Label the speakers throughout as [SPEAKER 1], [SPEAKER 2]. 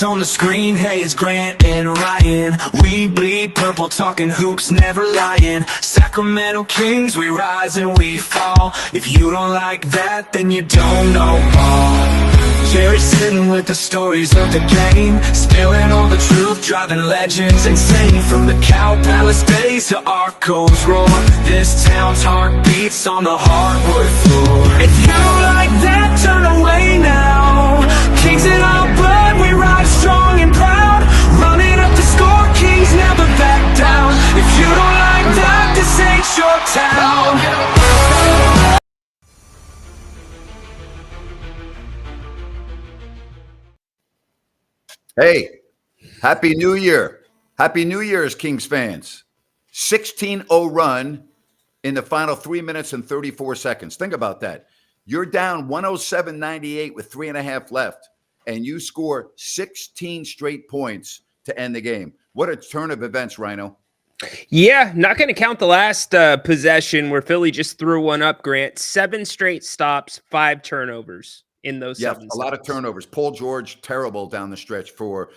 [SPEAKER 1] Lights on the screen, hey, it's Grant and Ryan. We bleed purple, talking hoops, never lying. Sacramento Kings, we rise and we fall. If you don't like that, then you don't know ball. Jerry sitting with the stories of the game, spilling all the truth, driving legends insane. From the Cow Palace days to Arco's roar, this town's heart beats on the hardwood floor. If you don't like that, turn away now. Kings in our blood, we ride strong and proud. Running up the score, Kings never back down. If you don't like that, this ain't your town.
[SPEAKER 2] Hey, Happy New Year. Happy New Year's, Kings fans. 16-0 run in the final 3 minutes and 34 seconds. Think about that. You're down 107-98 with 3.5 left, and you score 16 straight points to end the game. What a turn of events, Ryno.
[SPEAKER 3] Yeah, not going to count the last possession where Philly just threw one up, Grant. 7 straight stops, 5 turnovers in those 7
[SPEAKER 2] a lot of turnovers. Paul George, terrible down the stretch for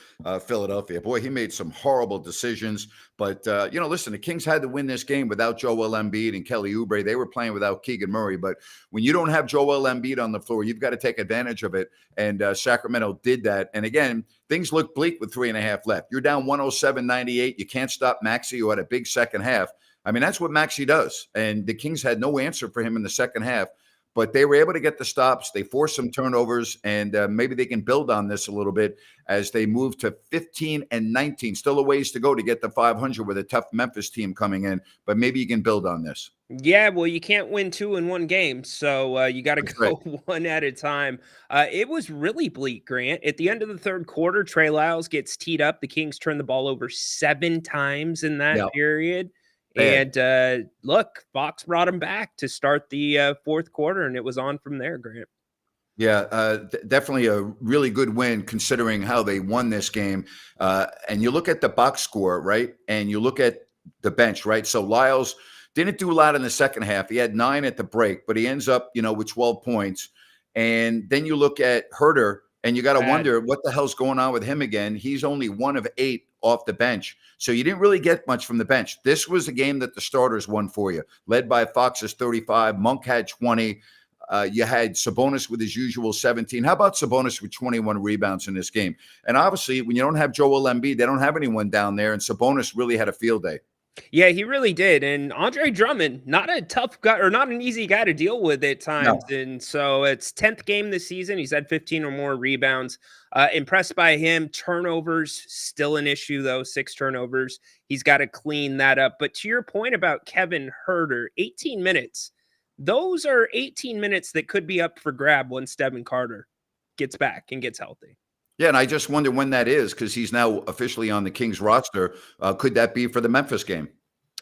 [SPEAKER 2] Philadelphia. Boy, he made some horrible decisions. But, listen, the Kings had to win this game without Joel Embiid and Kelly Oubre. They were playing without Keegan Murray. But when you don't have Joel Embiid on the floor, you've got to take advantage of it. And Sacramento did that. And, again, things look bleak with 3.5 left. You're down 107-98. You can't stop Maxey, who had a big second half. I mean, that's what Maxey does. And the Kings had no answer for him in the second half. But they were able to get the stops. They forced some turnovers, and maybe they can build on this a little bit as they move to 15-19. Still a ways to go to get to 500 with a tough Memphis team coming in, but maybe you can build on this.
[SPEAKER 3] Yeah, well, you can't win 2 in one game, so you got to go one at a time. It was really bleak, Grant. At the end of the third quarter, Trey Lyles gets teed up. The Kings turn the ball over 7 times in that period.
[SPEAKER 2] Bad.
[SPEAKER 3] And look, Fox brought him back to start the fourth quarter, and it was on from there, Grant.
[SPEAKER 2] Yeah, definitely a really good win considering how they won this game. And you look at the box score, right? And you look at the bench, right? So Lyles didn't do a lot in the second half. He had 9 at the break, but he ends up, with 12 points. And then you look at Herter, and you got to wonder what the hell's going on with him again. He's only 1 of 8 off the bench. So you didn't really get much from the bench. This was a game that the starters won for you, led by Fox's 35. Monk had 20. You had Sabonis with his usual 17. How about Sabonis with 21 rebounds in this game? And obviously, when you don't have Joel Embiid, they don't have anyone down there, and Sabonis really had a field day.
[SPEAKER 3] Yeah, he really did. And Andre Drummond, not a tough guy or not an easy guy to deal with at times. No. And so it's 10th game this season. He's had 15 or more rebounds. Impressed by him. Turnovers, still an issue, though. 6 turnovers. He's got to clean that up. But to your point about Kevin Huerter, 18 minutes. Those are 18 minutes that could be up for grab once Devin Carter gets back and gets healthy.
[SPEAKER 2] Yeah, and I just wonder when that is because he's now officially on the Kings roster. Could that be for the Memphis game?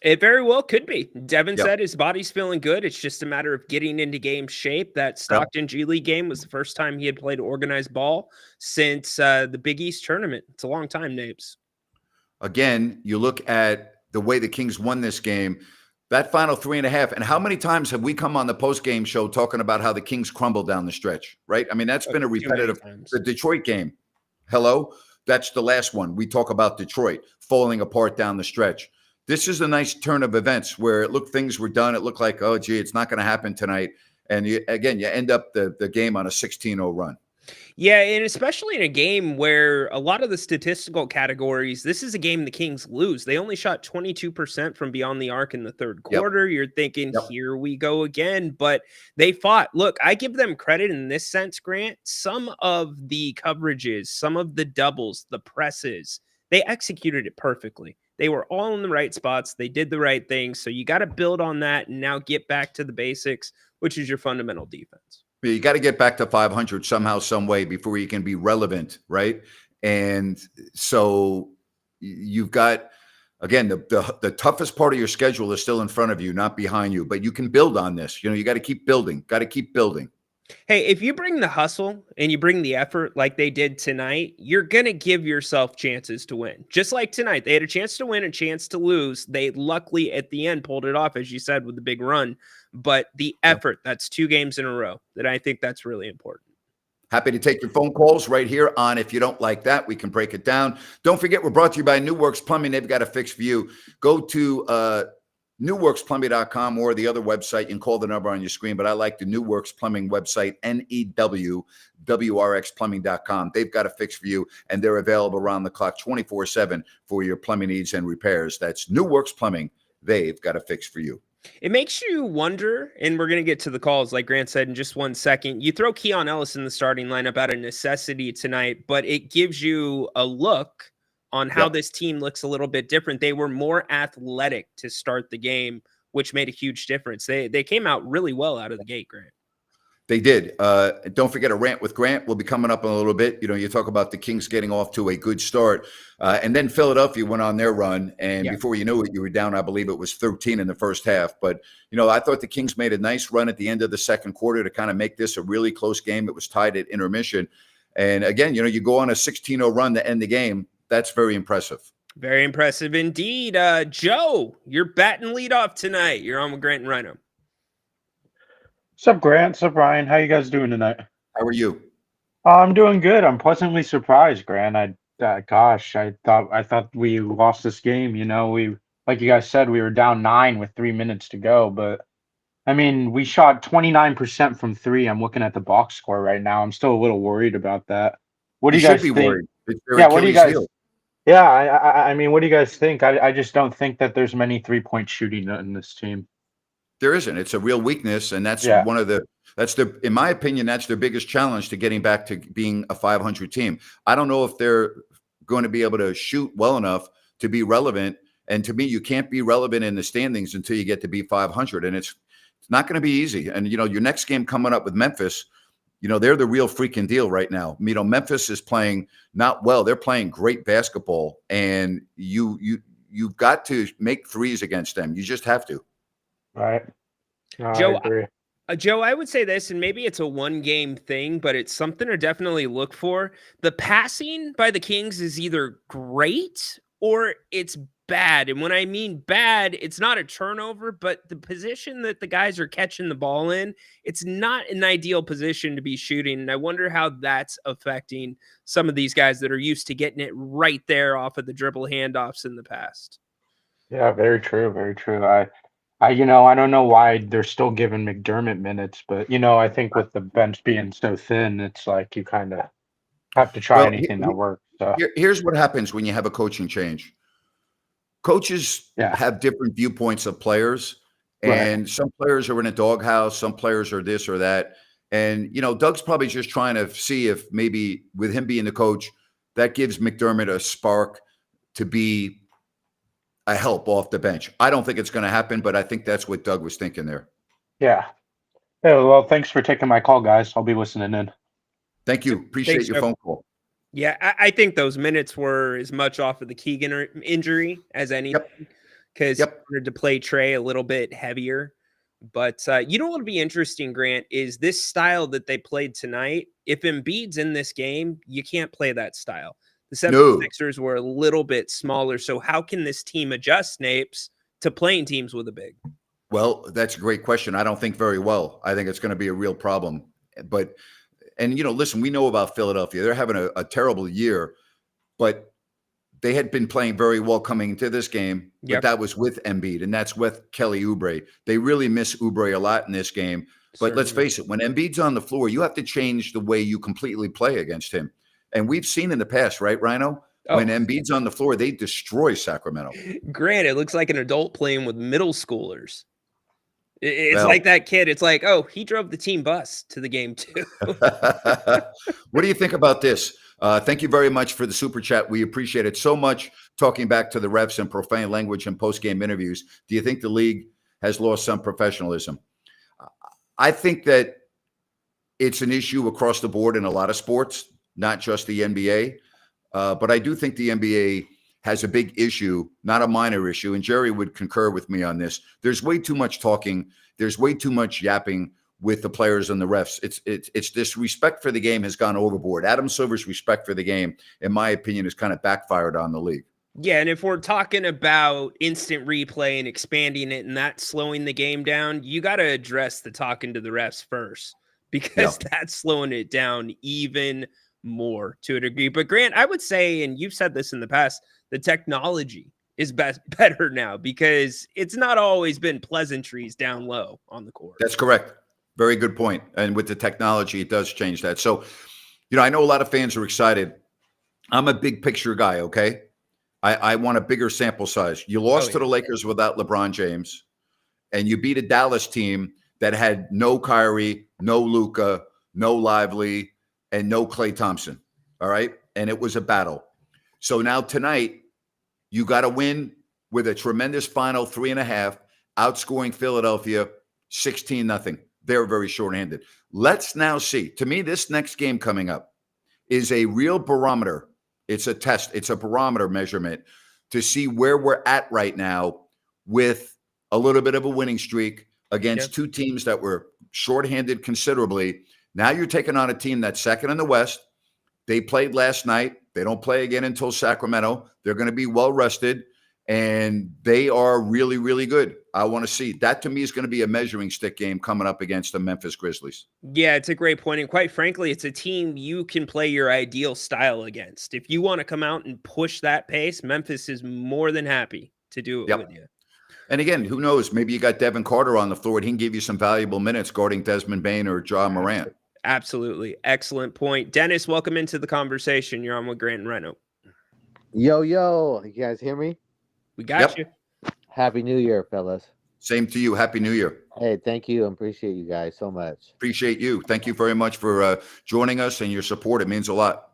[SPEAKER 3] It very well could be. Devin said his body's feeling good. It's just a matter of getting into game shape. That Stockton G League game was the first time he had played organized ball since the Big East tournament. It's a long time, Napes.
[SPEAKER 2] Again, you look at the way the Kings won this game. That final 3.5, and how many times have we come on the post-game show talking about how the Kings crumbled down the stretch, right? I mean, that's been a repetitive – the Detroit game. Hello? That's the last one. We talk about Detroit falling apart down the stretch. This is a nice turn of events where it looked things were done. It looked like, oh, gee, it's not going to happen tonight. And, you end up the game on a 16-0 run.
[SPEAKER 3] Yeah, and especially in a game where a lot of the statistical categories, this is a game the Kings lose. They only shot 22% from beyond the arc in the third quarter. You're thinking, here we go again. But they fought. Look, I give them credit in this sense, Grant. Some of the coverages, some of the doubles, the presses, they executed it perfectly. They were all in the right spots. They did the right things. So you got to build on that and now get back to the basics, which is your fundamental defense.
[SPEAKER 2] You got to get back to 500 somehow, some way before you can be relevant, right? And so you've got, again, the toughest part of your schedule is still in front of you, not behind you. But you can build on this. You got to keep building. Got to keep building.
[SPEAKER 3] Hey, if you bring the hustle and you bring the effort like they did tonight, you're going to give yourself chances to win. Just like tonight, they had a chance to win, a chance to lose. They luckily at the end pulled it off, as you said, with the big run. But the effort, that's 2 games in a row that I think that's really important.
[SPEAKER 2] Happy to take your phone calls right here on If You Don't Like That. We can break it down. Don't forget, we're brought to you by New Works Plumbing. They've got a fix for you. Go to newworksplumbing.com or the other website. You can call the number on your screen, but I like the New Works Plumbing website, NEWWRXplumbing.com. They've got a fix for you, and they're available around the clock 24/7 for your plumbing needs and repairs. That's New Works Plumbing. They've got a fix for you.
[SPEAKER 3] It makes you wonder, and we're going to get to the calls, like Grant said, in just 1 second. You throw Keon Ellis in the starting lineup out of necessity tonight, but it gives you a look on how this team looks a little bit different. They were more athletic to start the game, which made a huge difference. They came out really well out of the gate, Grant.
[SPEAKER 2] They did. Don't forget a rant with Grant. We'll be coming up in a little bit. You know, you talk about the Kings getting off to a good start. And then Philadelphia went on their run. And before you knew it, you were down, I believe it was 13 in the first half. But, you know, I thought the Kings made a nice run at the end of the second quarter to kind of make this a really close game. It was tied at intermission. And again, you know, you go on a 16-0 run to end the game. That's very impressive.
[SPEAKER 3] Very impressive indeed. Joe, you're batting leadoff tonight. You're on with Grant and Ryno.
[SPEAKER 4] What's up, Grant? What's up, Ryan? How you guys doing tonight?
[SPEAKER 2] How are you?
[SPEAKER 4] I'm doing good. I'm pleasantly surprised, Grant. I thought we lost this game. You know, like you guys said, we were down 9 with 3 minutes to go. But I mean, we shot 29% from 3. I'm looking at the box score right now. I'm still a little worried about that. What do you guys think?
[SPEAKER 2] Worried.
[SPEAKER 4] Yeah, what do you guys? Yeah, I mean, what do you guys think? I just don't think that there's many 3-point shooting in this team.
[SPEAKER 2] There isn't. It's a real weakness, and that's in my opinion, that's their biggest challenge to getting back to being a 500 team. I don't know if they're going to be able to shoot well enough to be relevant. And to me, you can't be relevant in the standings until you get to be 500, and it's not going to be easy. And you know, your next game coming up with Memphis, you know, they're the real freaking deal right now. You know, Memphis is playing not well. They're playing great basketball, and you've got to make threes against them. You just have to.
[SPEAKER 4] Right. No,
[SPEAKER 3] Joe,
[SPEAKER 4] I agree.
[SPEAKER 3] Joe, I would say this, and maybe it's a one-game thing, but it's something to definitely look for. The passing by the Kings is either great or it's bad. And when I mean bad, it's not a turnover, but the position that the guys are catching the ball in, it's not an ideal position to be shooting. And I wonder how that's affecting some of these guys that are used to getting it right there off of the dribble handoffs in the past.
[SPEAKER 4] Yeah, very true. Very true. I don't know why they're still giving McDermott minutes, but, you know, I think with the bench being so thin, it's like you kind of have to try anything that works. So.
[SPEAKER 2] Here's what happens when you have a coaching change. Coaches have different viewpoints of players, and some players are in a doghouse, some players are this or that. And, you know, Doug's probably just trying to see if maybe with him being the coach, that gives McDermott a spark to be a help off the bench. I don't think it's going to happen, but I think that's what Doug was thinking there.
[SPEAKER 4] Yeah. Hey, well, thanks for taking my call, guys. I'll be listening in.
[SPEAKER 2] Thank you. Appreciate your phone call.
[SPEAKER 3] Yeah, I think those minutes were as much off of the Keegan injury as anything, because he wanted to play Trey a little bit heavier. But you know what would be interesting, Grant, is this style that they played tonight. If Embiid's in this game, you can't play that style. The 76ers were a little bit smaller. So how can this team adjust, Napes, to playing teams with a big?
[SPEAKER 2] Well, that's a great question. I don't think very well. I think it's going to be a real problem. And, you know, listen, we know about Philadelphia. They're having a terrible year, but they had been playing very well coming into this game. But that was with Embiid, and that's with Kelly Oubre. They really miss Oubre a lot in this game. But let's face it, when Embiid's on the floor, you have to change the way you completely play against him. And we've seen in the past, right, Ryno? When Embiid's on the floor, they destroy Sacramento.
[SPEAKER 3] Grant, it looks like an adult playing with middle schoolers. It's like that kid. It's like, oh, he drove the team bus to the game too.
[SPEAKER 2] What do you think about this? Thank you very much for the super chat. We appreciate it so much. Talking back to the refs and profane language and post-game interviews, do you think the league has lost some professionalism? I think that it's an issue across the board in a lot of sports, not just the NBA. But I do think the NBA has a big issue, not a minor issue. And Jerry would concur with me on this. There's way too much talking. There's way too much yapping with the players and the refs. It's this respect for the game has gone overboard. Adam Silver's respect for the game, in my opinion, has kind of backfired on the league.
[SPEAKER 3] Yeah, and if we're talking about instant replay and expanding it and that slowing the game down, you got to address the talking to the refs first. because that's slowing it down even more to a degree. But Grant, I would say, and you've said this in the past, the technology is better now because it's not always been pleasantries down low on the court.
[SPEAKER 2] That's correct. Very good point. And with the technology, it does change that. So, I know a lot of fans are excited. I'm a big picture guy, okay? I want a bigger sample size. You lost to the Lakers without LeBron James, and you beat a Dallas team that had no Kyrie, no Luka, no Lively, and no Klay Thompson, all right? And it was a battle. So now tonight, you got to win with a tremendous final 3.5, outscoring Philadelphia 16-0. They're very short-handed. Let's now see. To me, this next game coming up is a real barometer. It's a test. It's a barometer measurement to see where we're at right now with a little bit of a winning streak against two teams that were shorthanded considerably. Now you're taking on a team that's second in the West. They played last night. They don't play again until Sacramento. They're going to be well rested, and they are really, really good. I want to see. That to me is going to be a measuring stick game coming up against the Memphis Grizzlies.
[SPEAKER 3] Yeah, it's a great point. And quite frankly, it's a team you can play your ideal style against. If you want to come out and push that pace, Memphis is more than happy to do it with you.
[SPEAKER 2] And again, who knows? Maybe you got Devin Carter on the floor, and he can give you some valuable minutes guarding Desmond Bane or Ja Morant.
[SPEAKER 3] Absolutely. Excellent point. Dennis, welcome into the conversation. You're on with Grant and Ryno.
[SPEAKER 5] Yo, you guys hear me?
[SPEAKER 3] We got you.
[SPEAKER 5] Happy New Year, fellas.
[SPEAKER 2] Same to you. Happy New Year.
[SPEAKER 5] Hey, thank you. I appreciate you guys so much.
[SPEAKER 2] Appreciate you. Thank you very much for joining us and your support. It means a lot.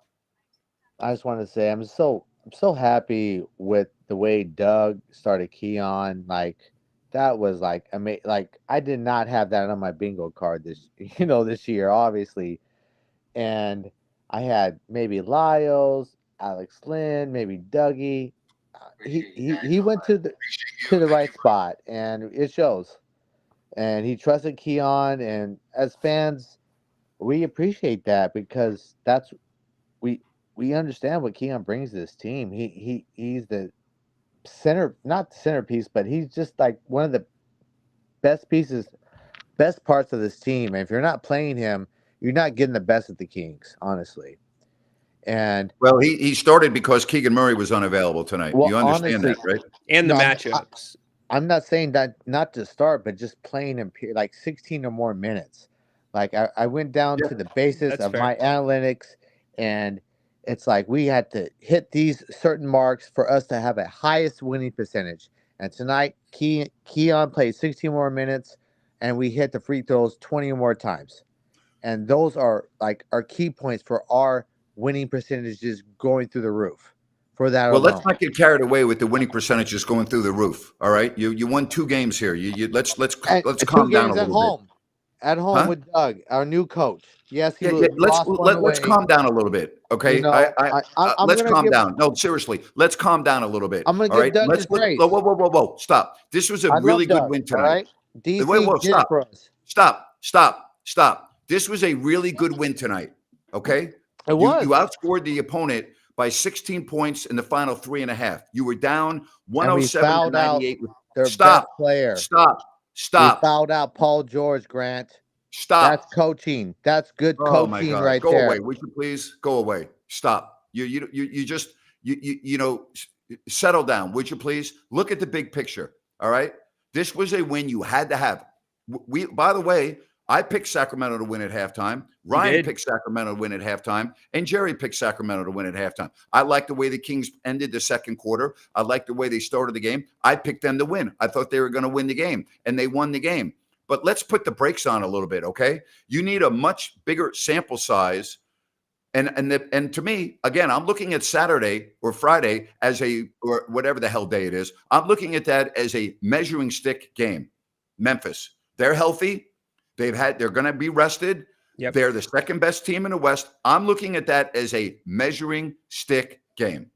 [SPEAKER 5] I just want to say I'm so happy with the way Doug started Keon. Like that was like amazing. Like I did not have that on my bingo card this year, obviously. And I had maybe Lyles, Alex Lynn, maybe Dougie. He went to the right spot, and it shows. And he trusted Keon, and as fans, we appreciate that because we understand what Keon brings to this team. He's the center, not the centerpiece, but he's just like one of the best parts of this team. And if you're not playing him, you're not getting the best of the Kings, honestly. And
[SPEAKER 2] well, he started because Keegan Murray was unavailable tonight.
[SPEAKER 5] Well,
[SPEAKER 2] you understand
[SPEAKER 5] honestly,
[SPEAKER 2] that, right?
[SPEAKER 3] And the matchups.
[SPEAKER 5] I'm not saying that not to start, but just playing him like 16 or more minutes. Like I went down to the basis of my analytics, and it's like we had to hit these certain marks for us to have a highest winning percentage. And tonight, Keon played 16 more minutes, and we hit the free throws 20 or more times. And those are like our key points for our winning percentages going through the roof. For that
[SPEAKER 2] well,
[SPEAKER 5] alone.
[SPEAKER 2] let's not get carried away with the winning percentages going through the roof. All right, you won 2 games here. Let's calm down a little bit.
[SPEAKER 5] At home with Doug, our new coach. Yes,
[SPEAKER 2] let's calm down a little bit, okay? Let's calm down. No, seriously, let's calm down a little bit.
[SPEAKER 5] I'm going to give Doug his praise.
[SPEAKER 2] Whoa, stop. This was a really good win tonight.
[SPEAKER 5] Right?
[SPEAKER 2] Stop. This was a really good win tonight, okay?
[SPEAKER 5] It was.
[SPEAKER 2] You outscored the opponent by 16 points in the final 3.5. You were down 107-98.
[SPEAKER 5] Best player.
[SPEAKER 2] Stop.
[SPEAKER 5] We fouled out Paul George, Grant.
[SPEAKER 2] Stop.
[SPEAKER 5] That's coaching. That's good coaching right
[SPEAKER 2] there.
[SPEAKER 5] Go
[SPEAKER 2] away. Would you please go away? Stop. You just settle down. Would you please look at the big picture? All right. This was a win you had to have. By the way, I picked Sacramento to win at halftime. Ryan picked Sacramento to win at halftime. And Jerry picked Sacramento to win at halftime. I like the way the Kings ended the second quarter. I like the way they started the game. I picked them to win. I thought they were going to win the game, and they won the game. But let's put the brakes on a little bit, okay? You need a much bigger sample size. And to me, again, I'm looking at Saturday or Friday or whatever the hell day it is. I'm looking at that as a measuring stick game. Memphis, they're healthy. They're going to be rested.
[SPEAKER 3] Yep.
[SPEAKER 2] They're the second best team in the West. I'm looking at that as a measuring stick game.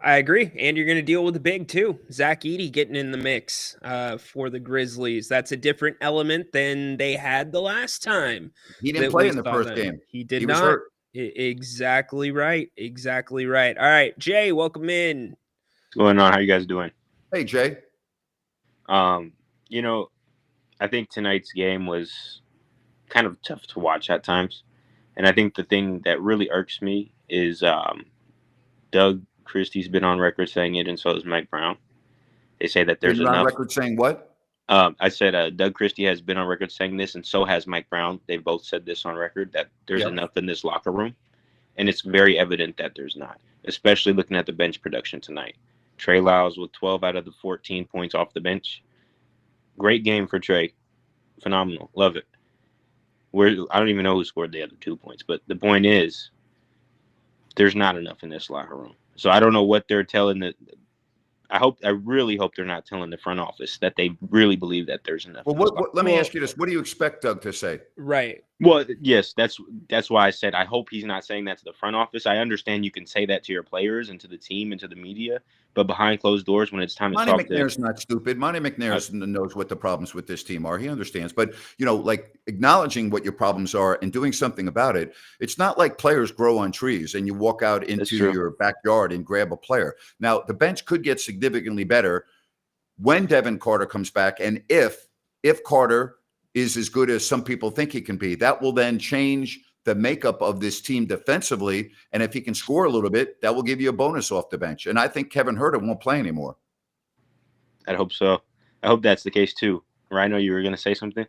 [SPEAKER 3] I agree. And you're going to deal with the big too. Zach Edey getting in the mix for the Grizzlies. That's a different element than they had the last time.
[SPEAKER 2] He didn't play in the first game.
[SPEAKER 3] He did not. Hurt. Exactly right. Exactly right. All right, Jay, welcome in.
[SPEAKER 6] What's going on? How you guys doing?
[SPEAKER 2] Hey, Jay.
[SPEAKER 6] I think tonight's game was kind of tough to watch at times. And I think the thing that really irks me is Doug Christie's been on record saying it, and so has Mike Brown. They say that there's
[SPEAKER 2] Been on
[SPEAKER 6] enough.
[SPEAKER 2] record saying what?
[SPEAKER 6] I said Doug Christie has been on record saying this, and so has Mike Brown. They've both said this on record, that there's enough in this locker room. And it's very evident that there's not, especially looking at the bench production tonight. Trey Lyles with 12 out of the 14 points off the bench. Great game for Trey. Phenomenal. Love it. I don't even know who scored the other 2 points, but the point is there's not enough in this locker room. So I don't know what they're telling I really hope they're not telling the front office that they really believe that there's enough.
[SPEAKER 2] Well, let me ask you this. What do you expect Doug to say?
[SPEAKER 3] Right.
[SPEAKER 6] Well, yes, that's why I said I hope he's not saying that to the front office. I understand you can say that to your players and to the team and to the media, but behind closed doors, when it's time to
[SPEAKER 2] Monty
[SPEAKER 6] talk
[SPEAKER 2] McNair's not stupid. Monty McNair knows what the problems with this team are. He understands. But, like acknowledging what your problems are and doing something about it, it's not like players grow on trees and you walk out into your backyard and grab a player. Now, the bench could get significantly better when Devin Carter comes back. And if Carter is as good as some people think he can be, that will then change the makeup of this team defensively. And if he can score a little bit, that will give you a bonus off the bench. And I think Kevin Huerter won't play anymore.
[SPEAKER 6] I hope so. I hope that's the case too. Ryno, you were going to say something?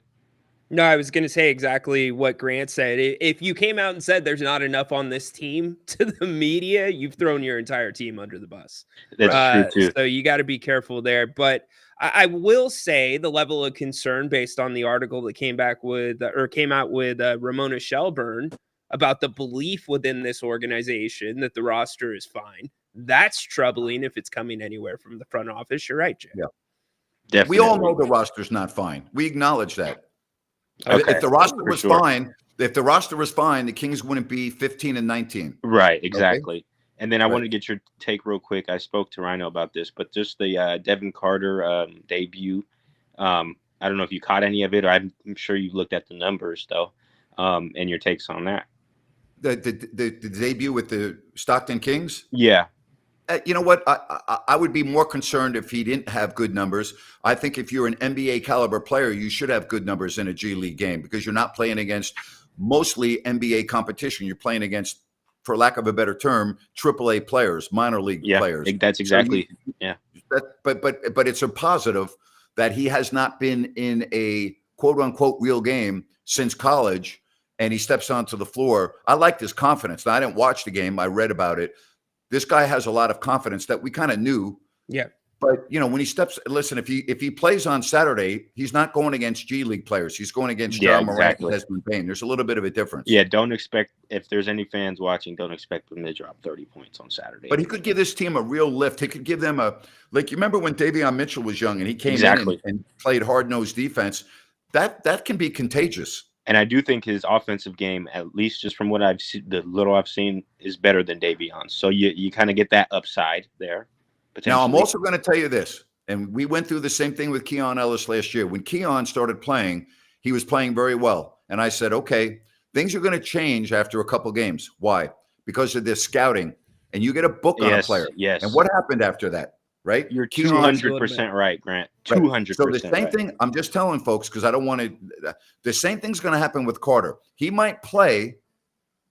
[SPEAKER 3] No, I was going to say exactly what Grant said. If you came out and said there's not enough on this team to the media, you've thrown your entire team under the bus.
[SPEAKER 6] That's true too.
[SPEAKER 3] So you got to be careful there. But I will say the level of concern based on the article that came out with Ramona Shelburne about the belief within this organization that the roster is fine. That's troubling if it's coming anywhere from the front office. You're right, Jim.
[SPEAKER 2] Yeah,
[SPEAKER 6] definitely.
[SPEAKER 2] We all know the roster's not fine. We acknowledge that.
[SPEAKER 6] Okay.
[SPEAKER 2] If the roster was fine, the Kings wouldn't be 15-19.
[SPEAKER 6] Right, exactly. Okay? And then I want to get your take real quick. I spoke to Ryno about this, but just the Devin Carter debut. I don't know if you caught any of it, or I'm sure you looked at the numbers though, and your takes on that.
[SPEAKER 2] The debut with the Stockton Kings?
[SPEAKER 6] Yeah.
[SPEAKER 2] You know what? I would be more concerned if he didn't have good numbers. I think if you're an NBA caliber player, you should have good numbers in a G League game because you're not playing against mostly NBA competition. You're playing against, for lack of a better term, AAA players, minor league players.
[SPEAKER 6] That's exactly.
[SPEAKER 2] But it's a positive that he has not been in a quote unquote real game since college, and he steps onto the floor. I like his confidence. Now, I didn't watch the game. I read about it. This guy has a lot of confidence that we kind of knew.
[SPEAKER 3] Yeah.
[SPEAKER 2] But, when he listen, if he plays on Saturday, he's not going against G League players. He's going against John Morant and Desmond Bane. There's a little bit of a difference.
[SPEAKER 6] Yeah, don't expect, if there's any fans watching, don't expect them to drop 30 points on Saturday.
[SPEAKER 2] But he could give this team a real lift. He could give them you remember when Davion Mitchell was young and he came in and played hard-nosed defense? That can be contagious.
[SPEAKER 6] And I do think his offensive game, at least just from what I've seen, the little I've seen, is better than Davion's. So you kind of get that upside there.
[SPEAKER 2] Now, I'm also going to tell you this, and we went through the same thing with Keon Ellis last year. When Keon started playing, he was playing very well. And I said, okay, things are going to change after a couple games. Why? Because of this scouting. And you get a book on a player.
[SPEAKER 6] Yes.
[SPEAKER 2] And what happened after that? Right?
[SPEAKER 6] You're 200% right, Grant. 200%.
[SPEAKER 2] So the same thing, I'm just telling folks, because I don't want to, the same thing's going to happen with Carter. He might play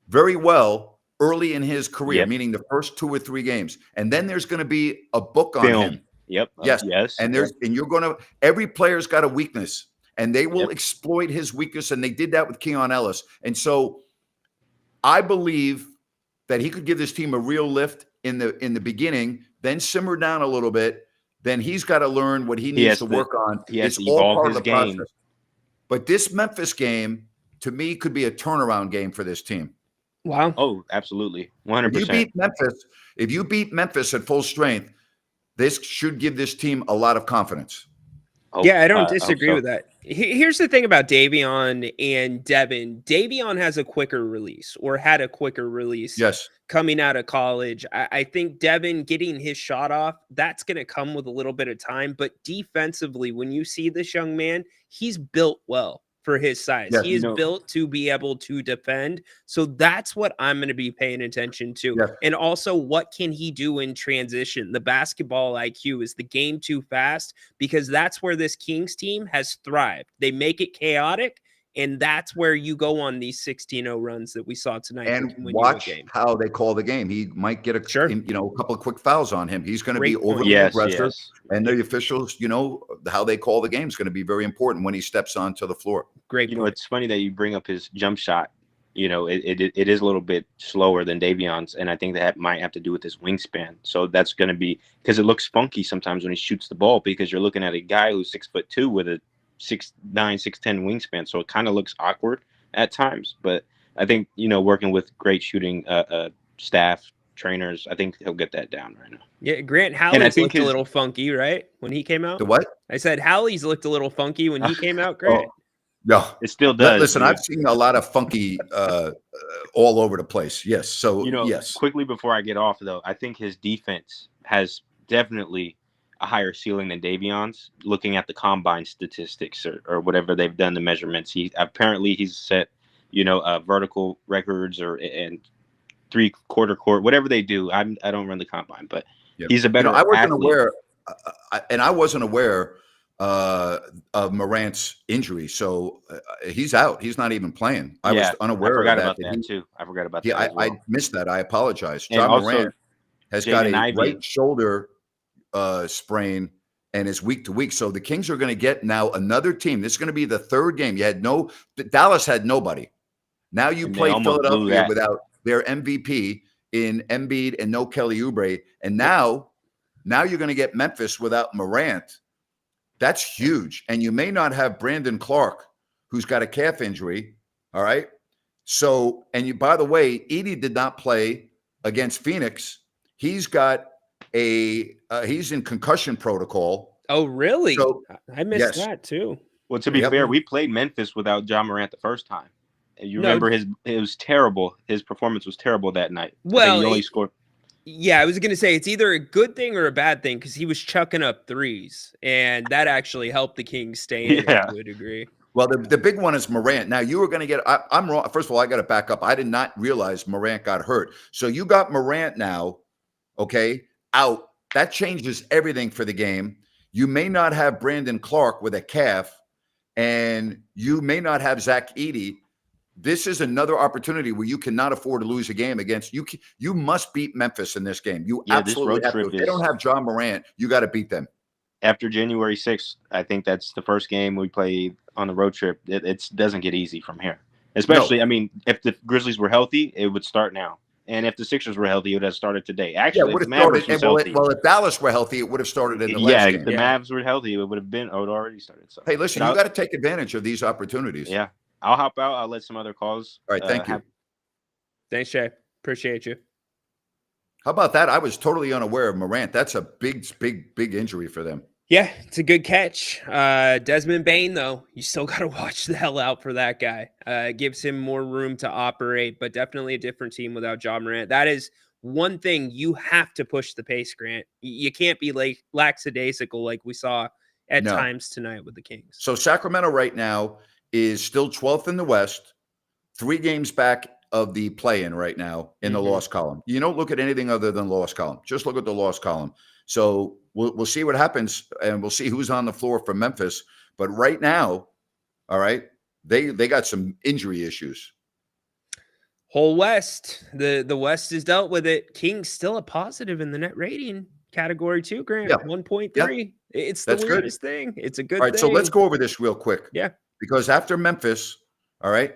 [SPEAKER 2] very well early in his career, meaning the first 2 or 3 games. And then there's going to be a book on him.
[SPEAKER 6] Yep.
[SPEAKER 2] Yes. And you're going to, every player's got a weakness and they will exploit his weakness. And they did that with Keon Ellis. And so I believe that he could give this team a real lift in the beginning, then simmer down a little bit. Then he's got to learn what he needs to work on.
[SPEAKER 6] It's all part of the game.
[SPEAKER 2] Process. But this Memphis game, to me, could be a turnaround game for this team.
[SPEAKER 3] Wow.
[SPEAKER 6] Oh, absolutely. 100%.
[SPEAKER 2] If you beat Memphis at full strength, this should give this team a lot of confidence.
[SPEAKER 3] Yeah, I don't disagree with that. Here's the thing about Davion and Devin. Davion has a quicker release or had a quicker release coming out of college. I think Devin getting his shot off, that's going to come with a little bit of time. But defensively, when you see this young man, he's built well for his size. He is built to be able to defend. So that's what I'm going to be paying attention to. And also, what can he do in transition? The basketball IQ, is the game too fast? Because that's where this Kings team has thrived. They make it chaotic And that's where you go on these 16-0 runs that we saw tonight.
[SPEAKER 2] And
[SPEAKER 3] Win
[SPEAKER 2] watch
[SPEAKER 3] you a game.
[SPEAKER 2] how they call the game. He might get a couple of quick fouls on him. He's going to be overly aggressive. And the officials, how they call the game is going to be very important when he steps onto the floor.
[SPEAKER 3] Great.
[SPEAKER 6] It's funny that you bring up his jump shot. It is a little bit slower than Davion's, and I think that might have to do with his wingspan. So that's going to be because it looks funky sometimes when he shoots the ball because you're looking at a guy who's 6'2" with a 6'9", 6'10" wingspan. So it kind of looks awkward at times. But I think working with great shooting staff, trainers, I think he'll get that down right now.
[SPEAKER 3] Yeah, Grant Halley's looked a little funky, right, when he came out.
[SPEAKER 2] The what?
[SPEAKER 3] I said Halley's looked a little funky when he came out. Grant.
[SPEAKER 2] No,
[SPEAKER 6] it still does.
[SPEAKER 2] Listen, I've seen a lot of funky all over the place. Yes. So, yes.
[SPEAKER 6] Quickly before I get off, though, I think his defense has definitely a higher ceiling than Davion's. Looking at the combine statistics or whatever they've done, the measurements, he's set, vertical records and 3/4 court, whatever they do. I don't run the combine, but he's a better.
[SPEAKER 2] I wasn't aware, and I wasn't aware of Morant's injury, so he's out. He's not even playing. I was unaware of that.
[SPEAKER 6] About that too. I forgot about that.
[SPEAKER 2] Yeah,
[SPEAKER 6] I
[SPEAKER 2] missed that. I apologize.
[SPEAKER 6] And
[SPEAKER 2] John Morant has got a right shoulder sprain and is week to week. So the Kings are going to get now another team. This is going to be the third game. Dallas had nobody. Now you play Philadelphia without their MVP in Embiid and no Kelly Oubre, and now you're going to get Memphis without Morant. That's huge. And you may not have Brandon Clark, who's got a calf injury. All right. So, by the way, Edey did not play against Phoenix. He's got he's in concussion protocol.
[SPEAKER 3] Oh, really?
[SPEAKER 2] So,
[SPEAKER 3] I missed that too.
[SPEAKER 6] Well, to be fair, we played Memphis without John Morant the first time. And you remember it was terrible. His performance was terrible that night.
[SPEAKER 3] Well,
[SPEAKER 6] he only scored.
[SPEAKER 3] Yeah, I was going to say it's either a good thing or a bad thing because he was chucking up threes, and that actually helped the Kings stay in to a degree.
[SPEAKER 2] Well, the big one is Morant. Now, you were going to get – I'm wrong. First of all, I got to back up. I did not realize Morant got hurt. So you got Morant now, okay, out. That changes everything for the game. You may not have Brandon Clark with a calf, and you may not have Zach Edey. This is another opportunity where you cannot afford to lose a game against you. You must beat Memphis in this game. You absolutely have to. If they don't have John Morant, you got to beat them.
[SPEAKER 6] After January 6th, I think that's the first game we play on the road trip. It doesn't get easy from here. Especially, if the Grizzlies were healthy, it would start now. And if the Sixers were healthy, it would have started today. Actually, if the Mavericks was healthy.
[SPEAKER 2] Well, if Dallas were healthy, it would have started in the last game.
[SPEAKER 6] If the Mavs were healthy, it would have already started. So.
[SPEAKER 2] Hey, listen, you got to take advantage of these opportunities.
[SPEAKER 6] Yeah. I'll hop out. I'll let some other calls.
[SPEAKER 2] All right. Thank you.
[SPEAKER 3] Thanks, Jay. Appreciate you.
[SPEAKER 2] How about that? I was totally unaware of Morant. That's a big injury for them.
[SPEAKER 3] Yeah, it's a good catch. Desmond Bane, though, you still got to watch the hell out for that guy. It gives him more room to operate, but definitely a different team without John Morant. That is one thing you have to push the pace, Grant. You can't be lackadaisical like we saw at times tonight with the Kings.
[SPEAKER 2] So Sacramento right now is still 12th in the West, 3 games back of the play-in right now in the loss column. You don't look at anything other than loss column. Just look at the loss column. So we'll see what happens, and we'll see who's on the floor for Memphis. But right now, all right, they got some injury issues.
[SPEAKER 3] Whole West, the West has dealt with it. Kings still a positive in the net rating category too, Grant. 1.3. Yeah. It's the weirdest thing. It's a good thing.
[SPEAKER 2] All right, so let's go over this real quick.
[SPEAKER 3] Yeah.
[SPEAKER 2] Because after Memphis, all right,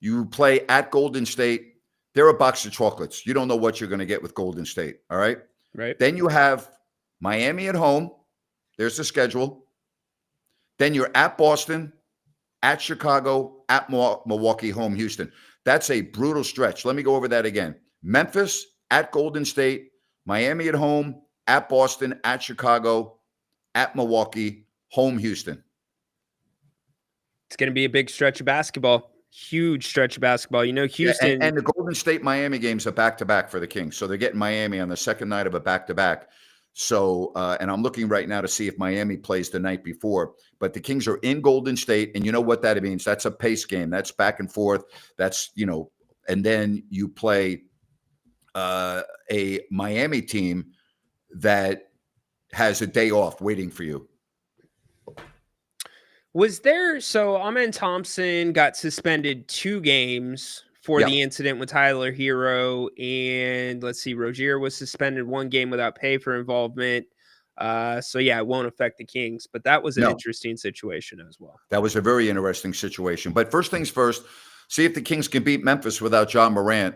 [SPEAKER 2] you play at Golden State. They're a box of chocolates. You don't know what you're going to get with Golden State, all right?
[SPEAKER 3] Right.
[SPEAKER 2] Then you have Miami at home. There's the schedule. Then you're at Boston, at Chicago, at Milwaukee, home Houston. That's a brutal stretch. Let me go over that again. Memphis, at Golden State, Miami at home, at Boston, at Chicago, at Milwaukee, home Houston.
[SPEAKER 3] It's going to be a big stretch of basketball. Huge stretch of basketball. Houston.
[SPEAKER 2] And the Golden State-Miami games are back-to-back for the Kings. So they're getting Miami on the second night of a back-to-back. So, and I'm looking right now to see if Miami plays the night before. But the Kings are in Golden State, and you know what that means. That's a pace game. That's back and forth. That's, and then you play a Miami team that has a day off waiting for you.
[SPEAKER 3] Was there so Amen Thompson got suspended 2 games for the incident with Tyler Hero, and let's see, Rozier was suspended 1 game without pay for involvement. So yeah, it won't affect the Kings, but that was an interesting situation as well.
[SPEAKER 2] That was a very interesting situation. But first things first, see if the Kings can beat Memphis without John Morant.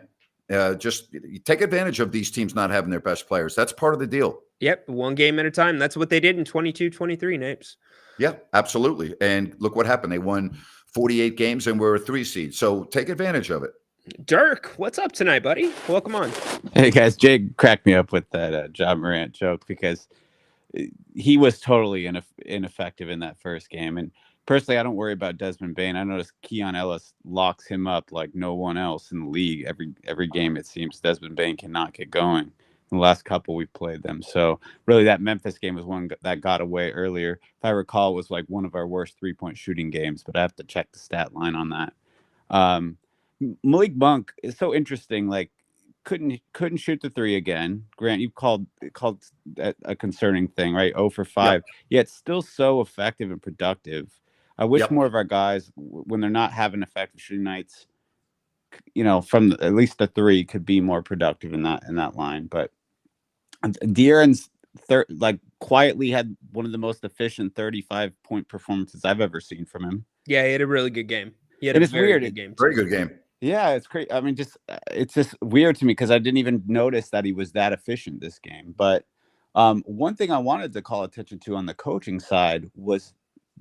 [SPEAKER 2] Just take advantage of these teams not having their best players. That's part of the deal.
[SPEAKER 3] Yep, 1 game at a time. That's what they did in 22-23, Napes.
[SPEAKER 2] Yeah, absolutely. And look what happened. They won 48 games and were a 3 seed. So take advantage of it.
[SPEAKER 3] Dirk, what's up tonight, buddy? Welcome on.
[SPEAKER 7] Hey, guys. Jay cracked me up with that John Morant joke because he was totally ineffective in that first game. And personally, I don't worry about Desmond Bane. I noticed Keon Ellis locks him up like no one else in the league. Every game, it seems Desmond Bane cannot get going. In the last couple we've played them. So really that Memphis game was one that got away earlier. If I recall, it was like one of our worst 3-point shooting games, but I have to check the stat line on that. Malik Monk is so interesting. Like couldn't shoot the 3 again. Grant, you called that a concerning thing, right? 0 for 5, yet still so effective and productive. I wish more of our guys, when they're not having effective shooting nights, from at least the 3 could be more productive in that line. But De'Aaron's quietly had one of the most efficient 35-point performances I've ever seen from him.
[SPEAKER 3] Yeah, he had a really good game. He had
[SPEAKER 7] a
[SPEAKER 3] very good game.
[SPEAKER 2] Very good game.
[SPEAKER 7] Yeah, it's great. I mean, it's just weird to me because I didn't even notice that he was that efficient this game. But one thing I wanted to call attention to on the coaching side was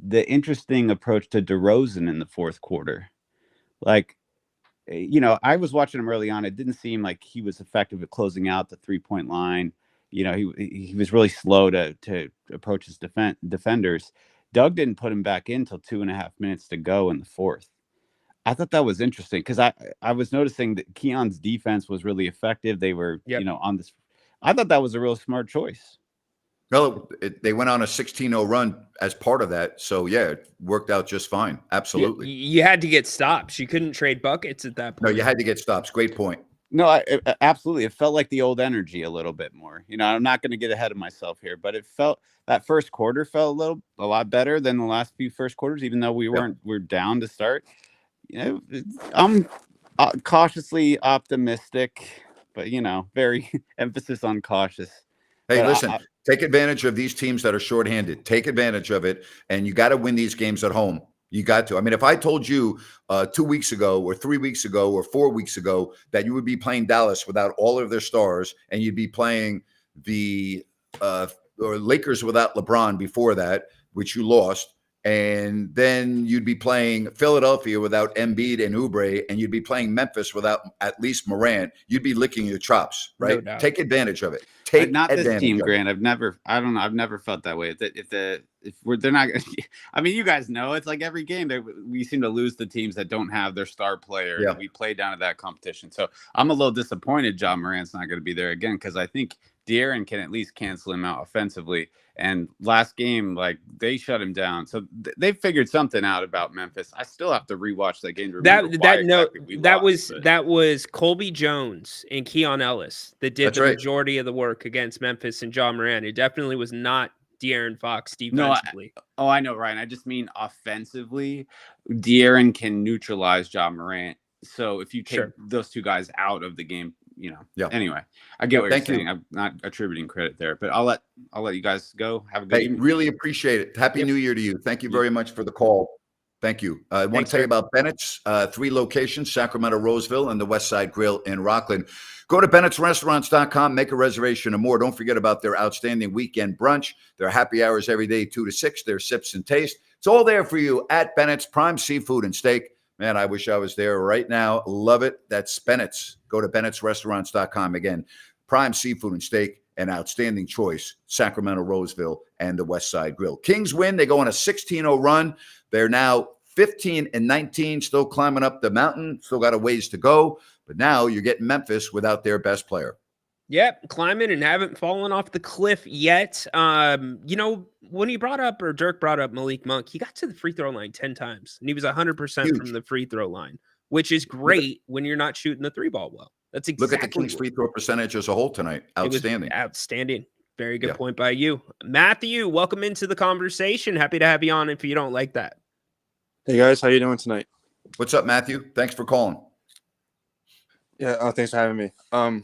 [SPEAKER 7] the interesting approach to DeRozan in the fourth quarter. Like, I was watching him early on. It didn't seem like he was effective at closing out the 3-point line. He was really slow to approach his defenders. Doug didn't put him back in until 2.5 minutes to go in the fourth. I thought that was interesting because I was noticing that Keon's defense was really effective. They were, on this. I thought that was a real smart choice.
[SPEAKER 2] Well, they went on a 16-0 run as part of that. So, yeah, it worked out just fine. Absolutely.
[SPEAKER 3] You had to get stops. You couldn't trade buckets at that point.
[SPEAKER 2] No, you had to get stops. Great point.
[SPEAKER 7] No, absolutely. It felt like the old energy a little bit more. I'm not going to get ahead of myself here, but it felt that first quarter felt a lot better than the last few first quarters, even though we're down to start. I'm cautiously optimistic, but very emphasis on cautious.
[SPEAKER 2] Hey, listen, take advantage of these teams that are shorthanded. Take advantage of it, and you got to win these games at home. You got to. I mean, if I told you 2 weeks ago or 3 weeks ago or 4 weeks ago that you would be playing Dallas without all of their stars and you'd be playing the or Lakers without LeBron before that, which you lost, and then you'd be playing Philadelphia without Embiid and Oubre, and you'd be playing Memphis without at least Morant, you'd be licking your chops, right? No, take advantage of it.
[SPEAKER 7] Not this team, Grant. I've never felt that way. They're not. I mean, you guys know it's like every game we seem to lose the teams that don't have their star player. Yeah. We play down to that competition. So I'm a little disappointed John Morant's not going to be there again because I think De'Aaron can at least cancel him out offensively. And last game, they shut him down. So they figured something out about Memphis. I still have to rewatch that game.
[SPEAKER 3] That was Colby Jones and Keon Ellis that did the majority of the work against Memphis and John Morant. It definitely was not De'Aaron Fox defensively.
[SPEAKER 7] No, I know, Ryan. I just mean offensively, De'Aaron can neutralize John Morant. So if you take those two guys out of the game, Anyway, I get what you're saying. I'm not attributing credit there, but I'll let you guys go. Have a good evening.
[SPEAKER 2] Really appreciate it. Happy New Year to you. Thank you very much for the call. Thank you. I want to tell you about Bennett's 3 locations, Sacramento, Roseville, and the West Side Grill in Rockland. Go to Bennett'sRestaurants.com, make a reservation or more. Don't forget about their outstanding weekend brunch. Their happy hours every day, 2 to 6. Their sips and taste. It's all there for you at Bennett's Prime Seafood and Steak. Man, I wish I was there right now. Love it. That's Bennett's. Go to Bennett'sRestaurants.com. Again, prime seafood and steak, an outstanding choice. Sacramento, Roseville, and the West Side Grill. Kings win. They go on a 16-0 run. They're now 15-19, still climbing up the mountain. Still got a ways to go. But now you're getting Memphis without their best player.
[SPEAKER 3] Yep, climbing and haven't fallen off the cliff yet. When he Dirk brought up Malik Monk, he got to the free throw line 10 times, and he was 100% from the free throw line, which is great when you're not shooting the 3-ball well. That's exactly.
[SPEAKER 2] Look at the Kings free throw percentage as a whole tonight. Outstanding.
[SPEAKER 3] Outstanding. Very good point by you. Matthew, welcome into the conversation. Happy to have you on if you don't like that.
[SPEAKER 8] Hey guys, how you doing tonight?
[SPEAKER 2] What's up, Matthew? Thanks for calling.
[SPEAKER 8] Yeah, thanks for having me. I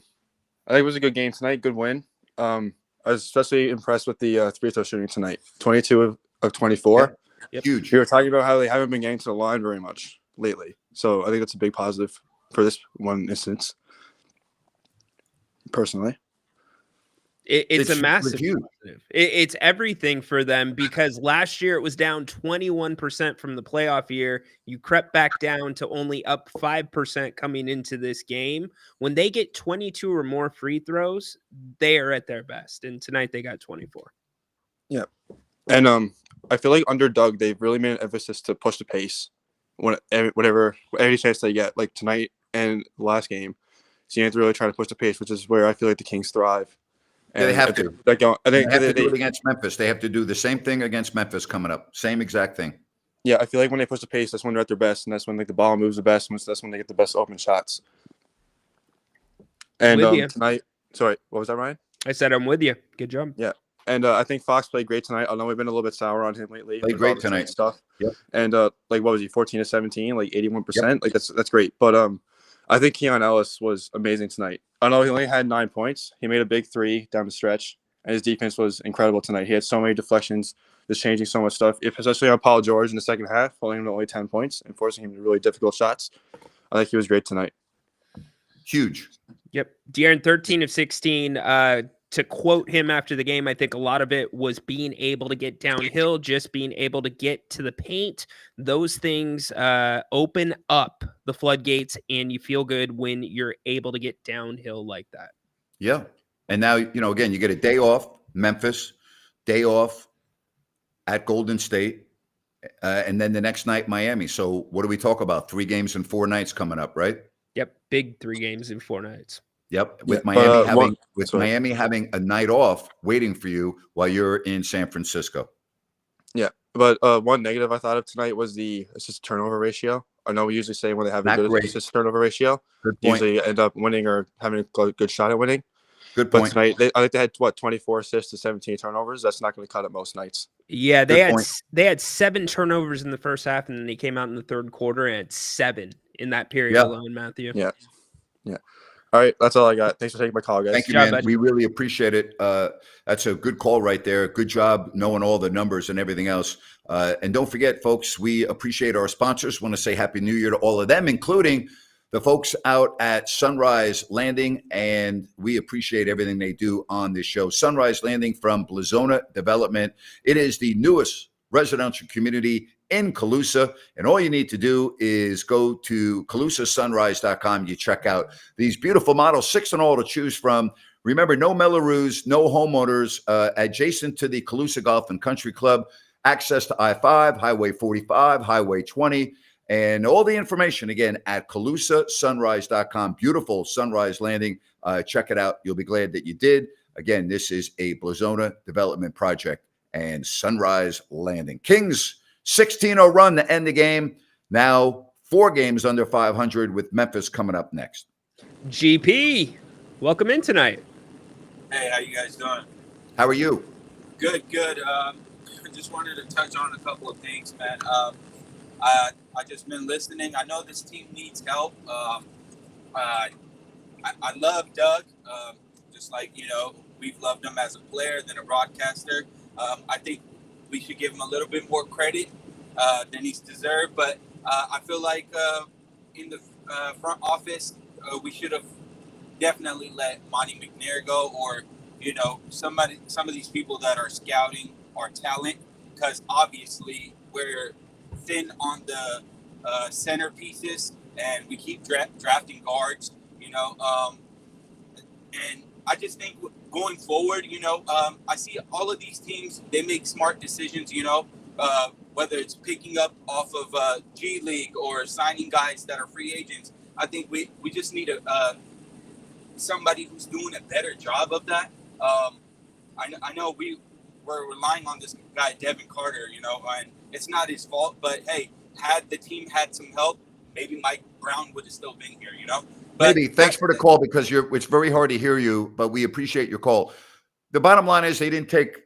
[SPEAKER 8] think it was a good game tonight. Good win. I was especially impressed with the free throw shooting tonight. 22 of 24.
[SPEAKER 3] Yep.
[SPEAKER 2] Huge.
[SPEAKER 8] We were talking about how they haven't been getting to the line very much lately, so I think that's a big positive for this one instance. Personally,
[SPEAKER 3] It's a massive
[SPEAKER 2] huge.
[SPEAKER 3] positive. It's everything for them because last year it was down 21% from the playoff year. You crept back down to only up 5% coming into this game. When they get 22 or more free throws, they are at their best. And tonight they got 24.
[SPEAKER 8] yeah, and I feel like under Doug, they've really made an emphasis to push the pace whenever any chance they get, like tonight and the last game. So you have to really try to push the pace, which is where I feel like the Kings thrive.
[SPEAKER 2] Yeah, they have to.
[SPEAKER 8] I think
[SPEAKER 2] They have to do it against Memphis. They have to do the same thing against Memphis coming up. Same exact thing.
[SPEAKER 8] Yeah, I feel like when they push the pace, that's when they're at their best, and that's when like the ball moves the best, and that's when they get the best open shots. And
[SPEAKER 3] With you.
[SPEAKER 8] tonight, sorry, what was that, Ryan?
[SPEAKER 3] I said I'm with you. Good job.
[SPEAKER 8] Yeah, and I think Fox played great tonight. I know we've been a little bit sour on him lately.
[SPEAKER 2] Played
[SPEAKER 8] with
[SPEAKER 2] great
[SPEAKER 8] all the trade
[SPEAKER 2] tonight.
[SPEAKER 8] stuff.
[SPEAKER 2] Yep.
[SPEAKER 8] And like what was he, 14 to 17, like 81%? Like that's great. But I think Keon Ellis was amazing tonight. I know he only had 9 points. He made a big three down the stretch, and his defense was incredible tonight. He had so many deflections, just changing so much stuff, especially on Paul George in the second half, holding him to only 10 points and forcing him to really difficult shots. I think he was great tonight.
[SPEAKER 2] Huge.
[SPEAKER 3] Yep. De'Aaron, 13 of 16. To quote him after the game, I think a lot of it was being able to get downhill, just being able to get to the paint. Those things open up the floodgates, and you feel good when you're able to get downhill like that.
[SPEAKER 2] Yeah. And now, again, you get a day off, Memphis, day off at Golden State, and then the next night, Miami. So what do we talk about? 3 games in 4 nights coming up, right?
[SPEAKER 3] Yep. Big 3 games in 4 nights.
[SPEAKER 2] Yep. With
[SPEAKER 8] Yeah,
[SPEAKER 2] Miami having a night off waiting for you while you're in San Francisco.
[SPEAKER 8] Yeah. But one negative I thought of tonight was the assist turnover ratio. I know we usually say when they have a
[SPEAKER 2] Not
[SPEAKER 8] good
[SPEAKER 2] great.
[SPEAKER 8] assist turnover ratio,
[SPEAKER 2] Good point.
[SPEAKER 8] usually end up winning or having a good shot at winning.
[SPEAKER 2] Good
[SPEAKER 8] But
[SPEAKER 2] point.
[SPEAKER 8] tonight, I think they had 24 assists to 17 turnovers. That's not going to cut it most nights.
[SPEAKER 3] Yeah,
[SPEAKER 2] Good
[SPEAKER 3] they had 7 turnovers in the first half, and then they came out in the third quarter and had 7 in that period
[SPEAKER 2] Yeah.
[SPEAKER 3] alone, Matthew.
[SPEAKER 8] Yeah. All right, that's all I got. Thanks for taking my call, guys.
[SPEAKER 2] Thank you,
[SPEAKER 3] Good job,
[SPEAKER 2] man.
[SPEAKER 3] bud.
[SPEAKER 2] We really appreciate it. That's a good call right there. Good job knowing all the numbers and everything else. And don't forget, folks, we appreciate our sponsors. Want to say Happy New Year to all of them, including the folks out at Sunrise Landing, and we appreciate everything they do on this show. Sunrise Landing from Blazona Development. It is the newest residential community in Calusa, and all you need to do is go to CalusaSunrise.com. You check out these beautiful models, 6 in all to choose from. Remember, no Mellorews, no homeowners, adjacent to the Calusa Golf and Country Club, access to I-5, Highway 45, Highway 20, and all the information, again, at CalusaSunrise.com. Beautiful Sunrise Landing. Check it out. You'll be glad that you did. Again, this is a Blazona development project and Sunrise Landing. Kings, 16-0 run to end the game. Now 4 games under 500 with Memphis coming up next.
[SPEAKER 3] GP, welcome in tonight.
[SPEAKER 9] Hey, how you guys doing?
[SPEAKER 2] How are you?
[SPEAKER 9] Good. I just wanted to touch on a couple of things, man. I just been listening. I know this team needs help. I love Doug. Just like, we've loved him as a player than a broadcaster. I think we should give him a little bit more credit than he's deserved. But I feel like in the front office, we should have definitely let Monty McNair go, or some of these people that are scouting our talent, because obviously we're thin on the centerpieces, and we keep drafting guards. And I just think going forward, I see all of these teams, they make smart decisions, whether it's picking up off of G League or signing guys that are free agents. I think we just need somebody who's doing a better job of that. I know we're relying on this guy, Devin Carter, and it's not his fault, but hey, had the team had some help, maybe Mike Brown would have still been here, But
[SPEAKER 2] Maybe. Thanks for the call, because it's very hard to hear you, but we appreciate your call. The bottom line is they didn't take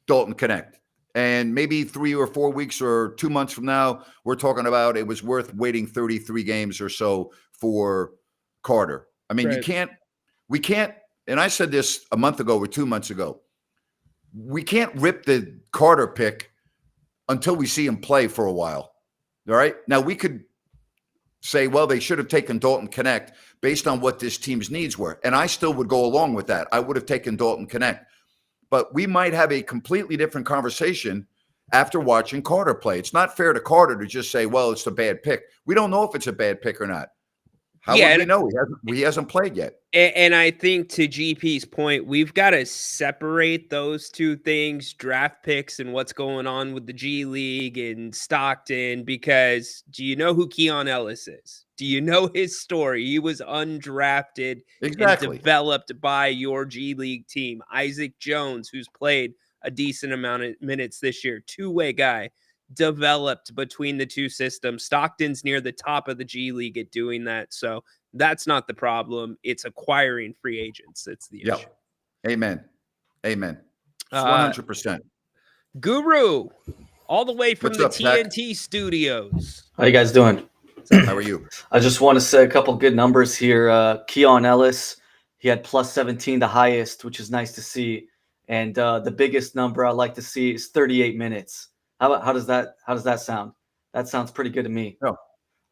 [SPEAKER 2] Dalton Connect. And maybe 3 or 4 weeks or 2 months from now, we're talking about it was worth waiting 33 games or so for Carter. I mean, we can't, and I said this a month ago or 2 months ago. We can't rip the Carter pick until we see him play for a while. All right. Now we could say, well, they should have taken Dalton Connect based on what this team's needs were. And I still would go along with that. I would have taken Dalton Connect. But we might have a completely different conversation after watching Carter play. It's not fair to Carter to just say, well, it's a bad pick. We don't know if it's a bad pick or not. How would we know? He hasn't played yet.
[SPEAKER 3] And I think to GP's point, we've got to separate those two things, draft picks and what's going on with the G League and Stockton, because do you know who Keon Ellis is? Do you know his story? He was undrafted and developed by your G League team. Isaac Jones, who's played a decent amount of minutes this year, two-way guy, developed between the two systems. Stockton's near the top of the G League at doing that. So that's not the problem. It's acquiring free agents. It's the issue.
[SPEAKER 2] Amen. 100%.
[SPEAKER 3] Guru, all the way from
[SPEAKER 2] What's
[SPEAKER 3] the
[SPEAKER 2] up, Zach?
[SPEAKER 3] TNT studios.
[SPEAKER 10] How you guys doing?
[SPEAKER 2] How are you?
[SPEAKER 10] I just want to say a couple good numbers here. Keon Ellis, he had plus 17, the highest, which is nice to see. And the biggest number I like to see is 38 minutes. How does that sound? That sounds pretty good to me.
[SPEAKER 2] No.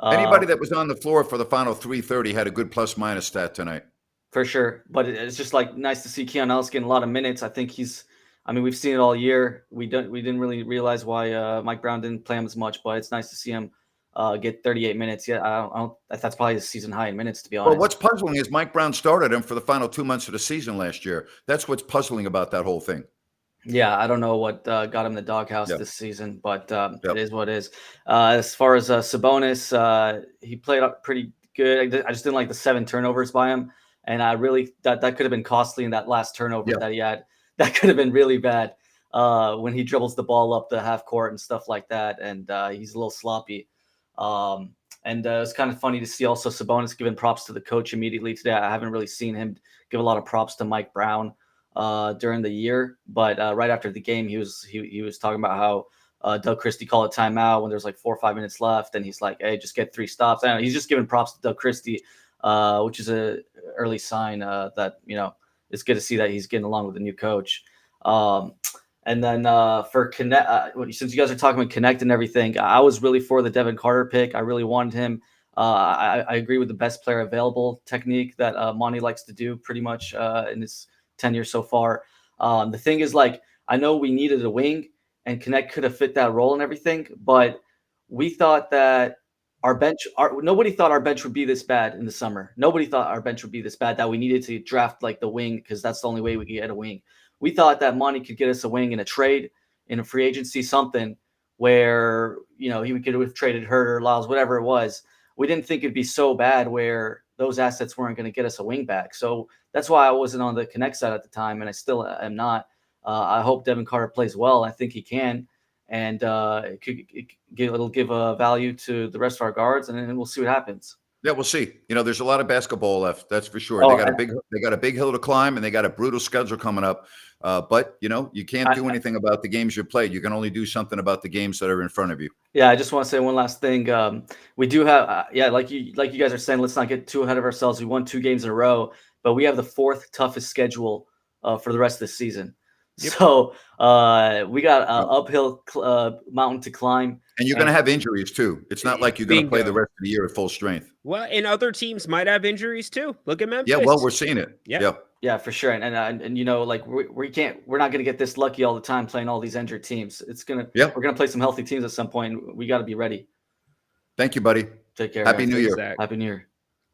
[SPEAKER 2] Anybody that was on the floor for the final 3:30 had a good plus minus stat tonight.
[SPEAKER 10] For sure. But it's just like nice to see Keon Ellis getting a lot of minutes. I think we've seen it all year. We didn't really realize why Mike Brown didn't play him as much, but it's nice to see him get 38 minutes. Yeah, I don't that's probably his season high in minutes, to be honest.
[SPEAKER 2] Well, what's puzzling is Mike Brown started him for the final 2 months of the season last year. That's what's puzzling about that whole thing.
[SPEAKER 10] Yeah, I don't know what got him the doghouse this season, but it is what it is. As far as Sabonis, he played up pretty good. I just didn't like the 7 turnovers by him, and I really that could have been costly in that last turnover that he had. That could have been really bad when he dribbles the ball up the half court and stuff like that, and he's a little sloppy. And it's kind of funny to see also Sabonis giving props to the coach immediately today. I haven't really seen him give a lot of props to Mike Brown during the year, but right after the game, he was talking about how Doug Christie called a timeout when there's like 4 or 5 minutes left, and he's like, "Hey, just get 3 stops." I don't know, he's just giving props to Doug Christie, which is a early sign that it's good to see that he's getting along with the new coach. And then for Connect, since you guys are talking about Connect and everything, I was really for the Devin Carter pick. I really wanted him. I agree with the best player available technique that Monty likes to do pretty much in his tenure so far. The thing is, like, I know we needed a wing, and Connect could have fit that role and everything, but we thought that nobody thought our bench would be this bad in the summer. Nobody thought our bench would be this bad that we needed to draft like the wing, because that's the only way we could get a wing. We thought that Monty could get us a wing in a trade, in a free agency, something where, he could have traded Herter, Lyles, whatever it was. We didn't think it'd be so bad where those assets weren't going to get us a wing back. So that's why I wasn't on the Connect side at the time, and I still am not. I hope Devin Carter plays well. I think he can, and it'll give a value to the rest of our guards, and then we'll see what happens.
[SPEAKER 2] Yeah, we'll see. There's a lot of basketball left. That's for sure. They got a big hill to climb, and they got a brutal schedule coming up. But you can't do anything about the games you played. You can only do something about the games that are in front of you.
[SPEAKER 10] Yeah, I just want to say one last thing. We do have, like you guys are saying, let's not get too ahead of ourselves. We won 2 games in a row, but we have the 4th toughest schedule for the rest of the season. Yep. So we got an uphill mountain to climb. And
[SPEAKER 2] you're going to have injuries too. It's not like you're going to play the rest of the year at full strength.
[SPEAKER 3] Well, and other teams might have injuries too. Look at Memphis.
[SPEAKER 2] Yeah, well, we're seeing it.
[SPEAKER 10] Yeah, for sure. And like we're not going to get this lucky all the time playing all these injured teams. We're going to play some healthy teams at some point. We got to be ready.
[SPEAKER 2] Thank you, buddy.
[SPEAKER 10] Take care.
[SPEAKER 2] Happy New Year.
[SPEAKER 10] Happy New Year.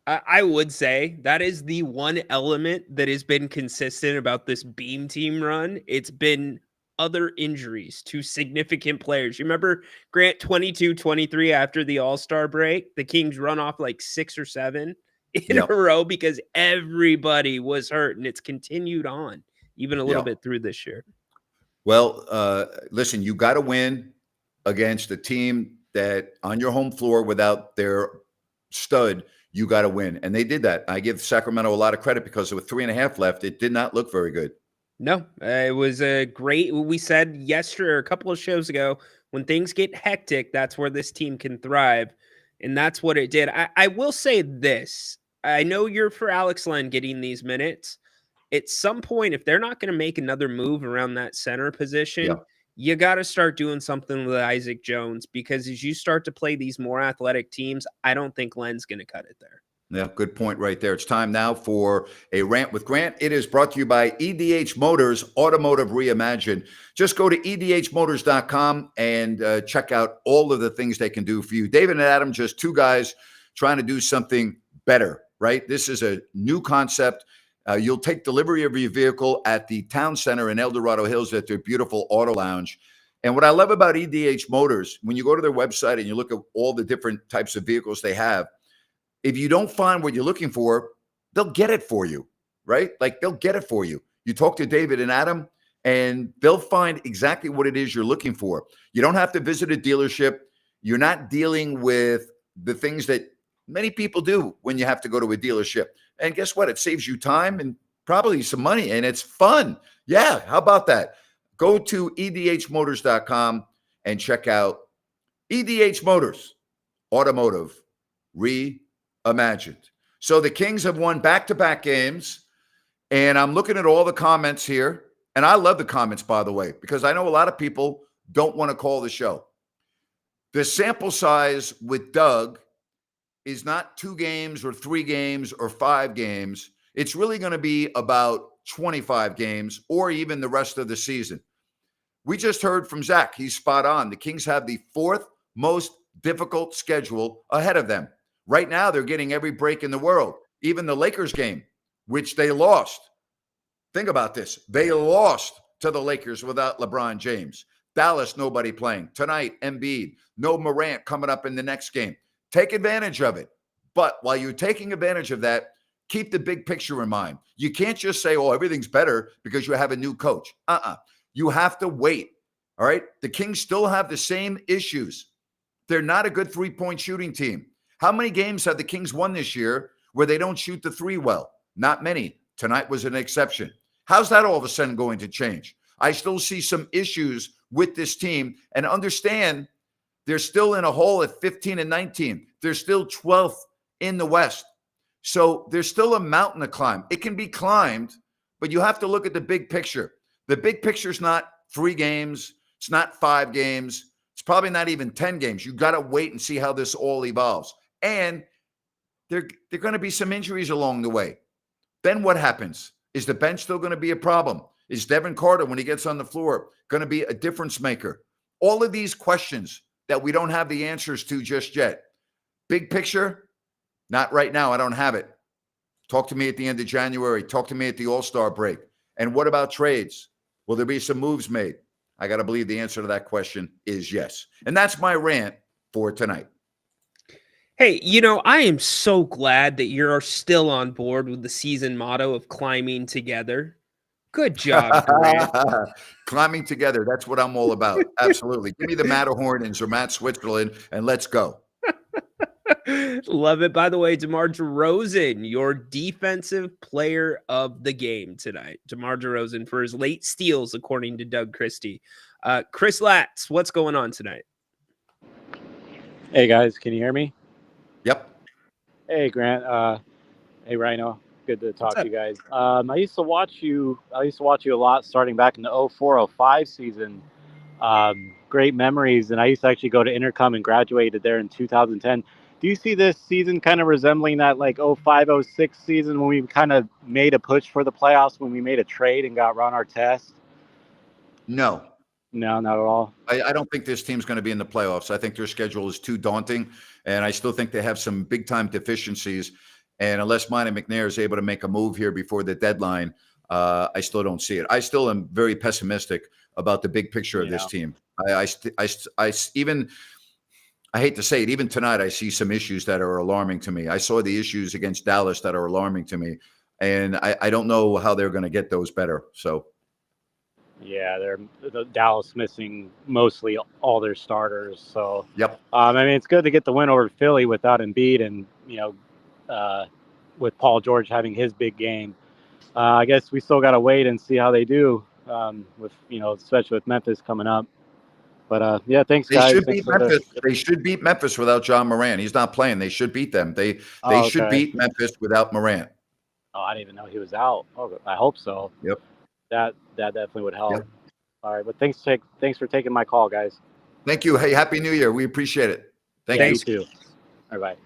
[SPEAKER 3] I would say that is the one element that has been consistent about this Beam team run. It's been other injuries to significant players. You remember, Grant, 22-23 after the All-Star break, the Kings run off like 6 or 7 in a row because everybody was hurt, and it's continued on even a little bit through this year.
[SPEAKER 2] Well, listen, you got to win against a team that on your home floor without their stud, you got to win. And they did that. I give Sacramento a lot of credit because with 3.5 left, it did not look very good.
[SPEAKER 3] No, it was a great. We said yesterday, a couple of shows ago, when things get hectic, that's where this team can thrive, and that's what it did. I will say this: I know you're for Alex Len getting these minutes. At some point, if they're not going to make another move around that center position,
[SPEAKER 2] Yeah.
[SPEAKER 3] you got to start doing something with Isaac Jones, because as you start to play these more athletic teams, I don't think Len's going to cut it there.
[SPEAKER 2] Yeah, good point right there. It's time now for a rant with Grant. It is brought to you by EDH Motors, Automotive Reimagined. Just go to edhmotors.com and check out all of the things they can do for you. David and Adam, just two guys trying to do something better, right? This is a new concept. You'll take delivery of your vehicle at the town center in El Dorado Hills at their beautiful auto lounge. And what I love about EDH Motors, when you go to their website and you look at all the different types of vehicles they have, if you don't find what you're looking for, they'll get it for you, right? Like they'll get it for you. You talk to David and Adam, and they'll find exactly what it is you're looking for. You don't have to visit a dealership. You're not dealing with the things that many people do when you have to go to a dealership. And guess what? It saves you time and probably some money, and it's fun. Yeah, how about that? Go to edhmotors.com and check out EDH Motors, Automotive Reimagined. So the Kings have won back-to-back games, and I'm looking at all the comments here, and I love the comments, by the way, because I know a lot of people don't want to call the show. The sample size with Doug is not 2 games or 3 games or 5 games. It's really going to be about 25 games or even the rest of the season. We just heard from Zach. He's spot on. The Kings have the 4th most difficult schedule ahead of them. Right now, they're getting every break in the world, even the Lakers game, which they lost. Think about this. They lost to the Lakers without LeBron James. Dallas, nobody playing. Tonight, Embiid. No Morant coming up in the next game. Take advantage of it. But while you're taking advantage of that, keep the big picture in mind. You can't just say, oh, everything's better because you have a new coach. You have to wait. All right? The Kings still have the same issues. They're not a good three-point shooting team. How many games have the Kings won this year where they don't shoot the three well? Not many. Tonight was an exception. How's that all of a sudden going to change? I still see some issues with this team, and understand they're still in a hole at 15-19. They're still 12th in the West. So there's still a mountain to climb. It can be climbed, but you have to look at the big picture. The big picture is not 3 games. It's not 5 games. It's probably not even 10 games. You got to wait and see how this all evolves. And there are going to be some injuries along the way. Then what happens? Is the bench still going to be a problem? Is Devin Carter, when he gets on the floor, going to be a difference maker? All of these questions that we don't have the answers to just yet. Big picture, not right now. I don't have it. Talk to me at the end of January. Talk to me at the All-Star break. And what about trades? Will there be some moves made? I got to believe the answer to that question is yes. And that's my rant for tonight.
[SPEAKER 3] Hey, I am so glad that you're still on board with the season motto of climbing together. Good job, Grant.
[SPEAKER 2] Climbing together. That's what I'm all about. Absolutely. Give me the Matterhornings or Matt Switzerland and let's go.
[SPEAKER 3] Love it. By the way, DeMar DeRozan, your defensive player of the game tonight. DeMar DeRozan for his late steals, according to Doug Christie. Chris Latz, what's going on tonight?
[SPEAKER 11] Hey, guys. Can you hear me?
[SPEAKER 2] Yep.
[SPEAKER 11] Hey, Grant. Hey, Ryno. Good to talk to you guys. I used to watch you a lot starting back in the 04-05 season. Great memories. And I used to actually go to Intercom and graduated there in 2010. Do you see this season kind of resembling that like 05-06 season when we kind of made a push for the playoffs, when we made a trade and got Ron Artest?
[SPEAKER 2] No.
[SPEAKER 11] No, not at all.
[SPEAKER 2] I don't think this team's going to be in the playoffs. I think their schedule is too daunting, and I still think they have some big-time deficiencies. And unless Monty McNair is able to make a move here before the deadline, I still don't see it. I still am very pessimistic about the big picture of this team. I hate to say it, even tonight I see some issues that are alarming to me. I saw the issues against Dallas that are alarming to me, and I don't know how they're going to get those better. So.
[SPEAKER 11] Yeah, they're Dallas missing mostly all their starters. So
[SPEAKER 2] yep.
[SPEAKER 11] I mean, it's good to get the win over Philly without Embiid, and with Paul George having his big game. I guess we still got to wait and see how they do with, especially with Memphis coming up. But yeah, thanks,
[SPEAKER 2] They
[SPEAKER 11] guys.
[SPEAKER 2] should
[SPEAKER 11] Thanks
[SPEAKER 2] beat
[SPEAKER 11] for the.
[SPEAKER 2] Memphis. They should beat Memphis without John Morant. He's not playing. They should beat them. They
[SPEAKER 11] Oh,
[SPEAKER 2] should
[SPEAKER 11] okay.
[SPEAKER 2] beat Memphis without Morant.
[SPEAKER 11] Oh, I didn't even know he was out. Oh, I hope so.
[SPEAKER 2] Yep.
[SPEAKER 11] That definitely would help.
[SPEAKER 2] Yep.
[SPEAKER 11] All right, but thanks for taking my call, guys.
[SPEAKER 2] Thank you. Hey, Happy New Year. We appreciate it. Thank you.
[SPEAKER 11] You too. All right.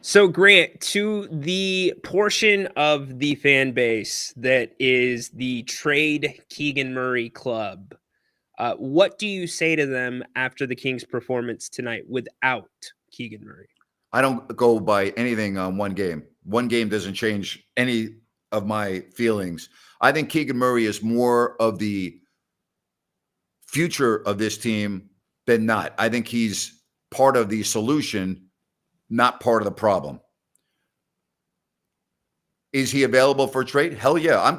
[SPEAKER 3] So, Grant, to the portion of the fan base that is the Trade Keegan Murray Club, what do you say to them after the Kings' performance tonight without Keegan Murray?
[SPEAKER 2] I don't go by anything on one game. One game doesn't change any of my feelings. I think Keegan Murray is more of the future of this team than not. I think he's part of the solution, not part of the problem. Is he available for a trade? Hell yeah.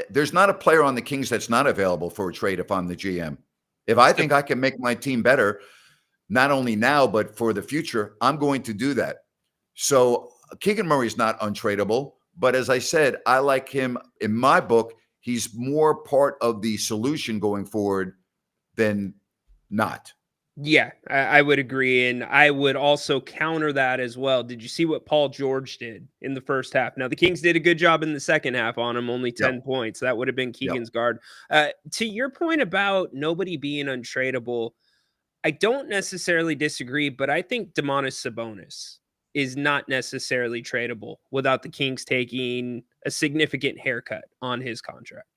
[SPEAKER 2] There's not a player on the Kings that's not available for a trade if I'm the GM. If I think I can make my team better, not only now, but for the future, I'm going to do that. So Keegan Murray is not untradeable. But as I said, I like him. In my book, he's more part of the solution going forward than not.
[SPEAKER 3] Yeah, I would agree. And I would also counter that as well. Did you see what Paul George did in the first half? Now, the Kings did a good job in the second half on him, only 10 points. That would have been Keegan's guard. To your point about nobody being untradeable, I don't necessarily disagree, but I think Domantas Sabonis is not necessarily tradable without the Kings taking a significant haircut on his contract.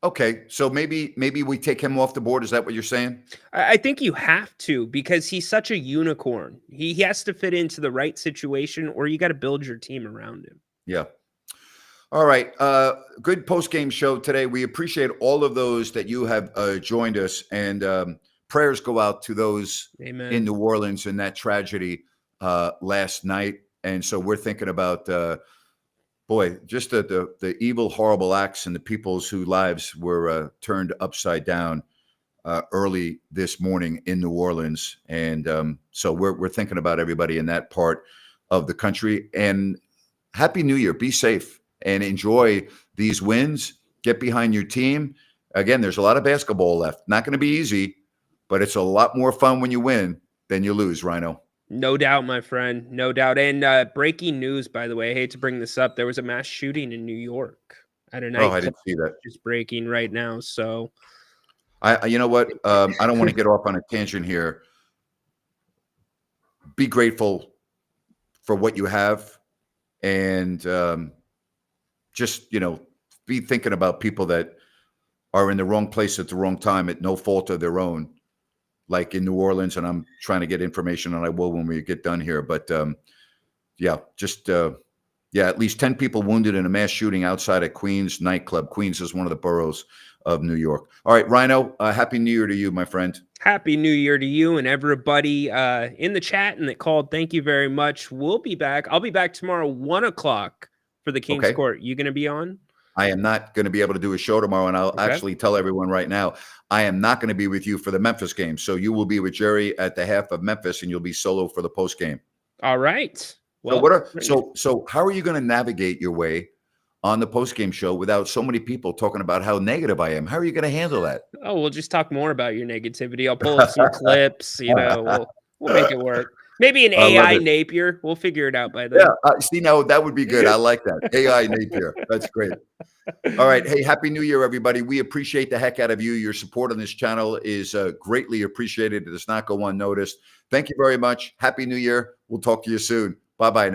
[SPEAKER 2] Okay, so maybe we take him off the board. Is that what you're saying?
[SPEAKER 3] I think you have to, because he's such a unicorn. He has to fit into the right situation, or you got to build your team around him.
[SPEAKER 2] Yeah. All right. Good post-game show today. We appreciate all of those that you have joined us, and prayers go out to those
[SPEAKER 3] Amen.
[SPEAKER 2] in New Orleans in that tragedy last night. And so we're thinking about just the evil, horrible acts and the people's whose lives were turned upside down early this morning in New Orleans. And so we're thinking about everybody in that part of the country. And Happy New Year. Be safe and enjoy these wins. Get behind your team. Again, there's a lot of basketball left. Not going to be easy, but it's a lot more fun when you win than you lose, Ryno.
[SPEAKER 3] No doubt, my friend. No doubt. And breaking news, by the way, I hate to bring this up. There was a mass shooting in New York at a night.
[SPEAKER 2] Oh, I didn't see that.
[SPEAKER 3] Just breaking right now. So,
[SPEAKER 2] you know what? I don't want to get off on a tangent here. Be grateful for what you have, and just be thinking about people that are in the wrong place at the wrong time at no fault of their own. Like in New Orleans, and I'm trying to get information, and I will when we get done here. But at least 10 people wounded in a mass shooting outside a Queens nightclub. Queens is one of the boroughs of New York. All right, Ryno, Happy New Year to you, my friend.
[SPEAKER 3] Happy New Year to you and everybody in the chat and that called. Thank you very much. We'll be back. I'll be back tomorrow, 1:00 for the King's Court. You going to be on?
[SPEAKER 2] I am not going to be able to do a show tomorrow, and I'll actually tell everyone right now, I am not going to be with you for the Memphis game. So you will be with Jerry at the half of Memphis, and you'll be solo for the post game.
[SPEAKER 3] All right.
[SPEAKER 2] Well, so how are you going to navigate your way on the post game show without so many people talking about how negative I am? How are you going to handle that?
[SPEAKER 3] Oh, we'll just talk more about your negativity. I'll pull up some clips. We'll make it work. Maybe an AI Napier. We'll figure it out by then.
[SPEAKER 2] Yeah. See, now that would be good. I like that. AI Napier. That's great. All right. Hey, Happy New Year, everybody. We appreciate the heck out of you. Your support on this channel is greatly appreciated. It does not go unnoticed. Thank you very much. Happy New Year. We'll talk to you soon. Bye-bye now.